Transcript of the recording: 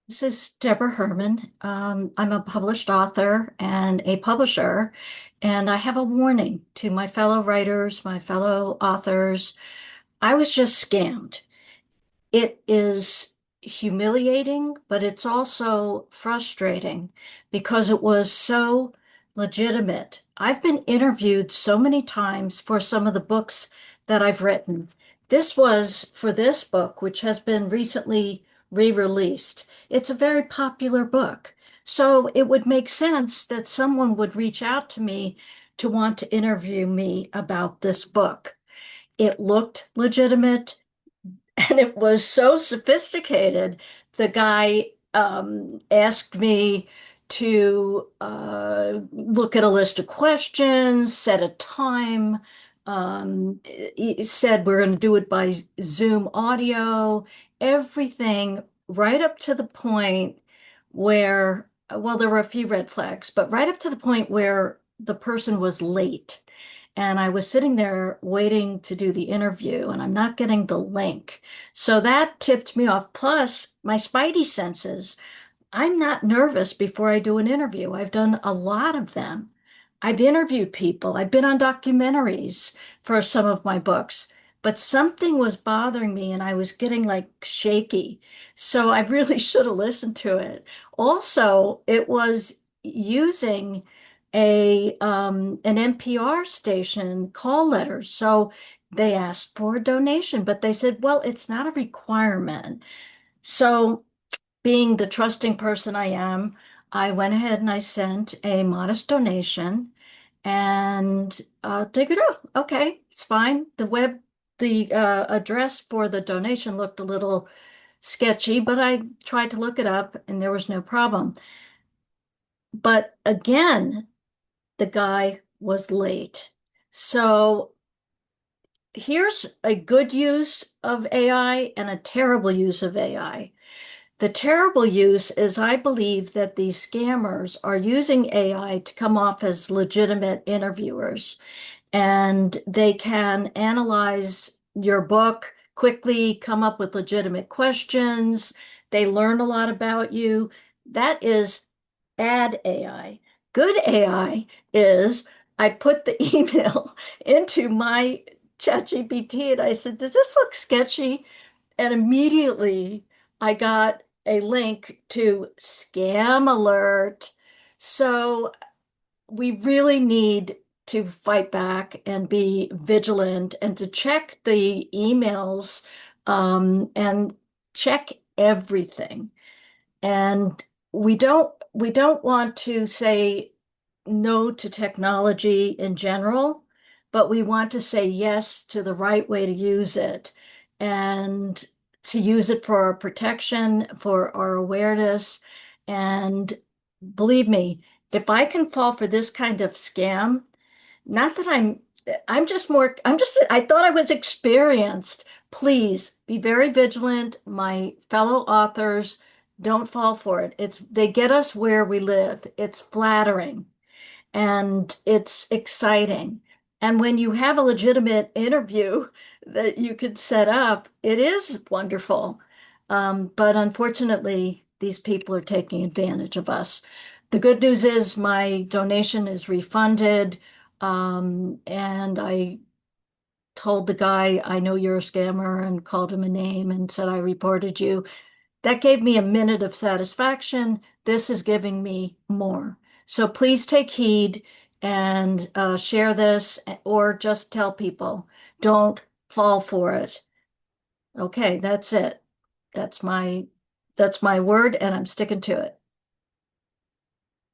This is Deborah Herman. I'm a published author and a publisher, and I have a warning to my fellow writers, my fellow authors. I was just scammed. It is humiliating, but it's also frustrating because it was so legitimate. I've been interviewed so many times for some of the books that I've written. This was for this book, which has been recently re-released. It's a very popular book. So it would make sense that someone would reach out to me to want to interview me about this book. It looked legitimate. And it was so sophisticated. The guy asked me to look at a list of questions, set a time. He said we're going to do it by Zoom audio, everything right up to the point where, well, there were a few red flags, but right up to the point where the person was late. And I was sitting there waiting to do the interview, and I'm not getting the link. So that tipped me off. Plus, my spidey senses, I'm not nervous before I do an interview. I've done a lot of them. I've interviewed people. I've been on documentaries for some of my books, but something was bothering me and I was getting like shaky. So I really should have listened to it. Also, it was using a an NPR station call letters. So they asked for a donation, but they said, well, it's not a requirement. So being the trusting person I am, I went ahead and I sent a modest donation and figured, oh, okay, it's fine. The address for the donation looked a little sketchy, but I tried to look it up and there was no problem. But again, the guy was late. So here's a good use of AI and a terrible use of AI. The terrible use is I believe that these scammers are using AI to come off as legitimate interviewers, and they can analyze your book quickly, come up with legitimate questions. They learn a lot about you. That is bad AI. Good AI is I put the email into my ChatGPT and I said, does this look sketchy? And immediately I got a link to Scam Alert. So we really need to fight back and be vigilant and to check the emails and check everything. And we don't want to say no to technology in general, but we want to say yes to the right way to use it and to use it for our protection, for our awareness. And believe me, if I can fall for this kind of scam, not that I thought I was experienced. Please be very vigilant. My fellow authors, don't fall for it. They get us where we live. It's flattering and it's exciting. And when you have a legitimate interview that you could set up, it is wonderful. But unfortunately, these people are taking advantage of us. The good news is my donation is refunded. And I told the guy, I know you're a scammer, and called him a name and said, I reported you. That gave me a minute of satisfaction. This is giving me more. So please take heed and share this or just tell people, don't fall for it. Okay, that's it. That's my that's my word and I'm sticking to it.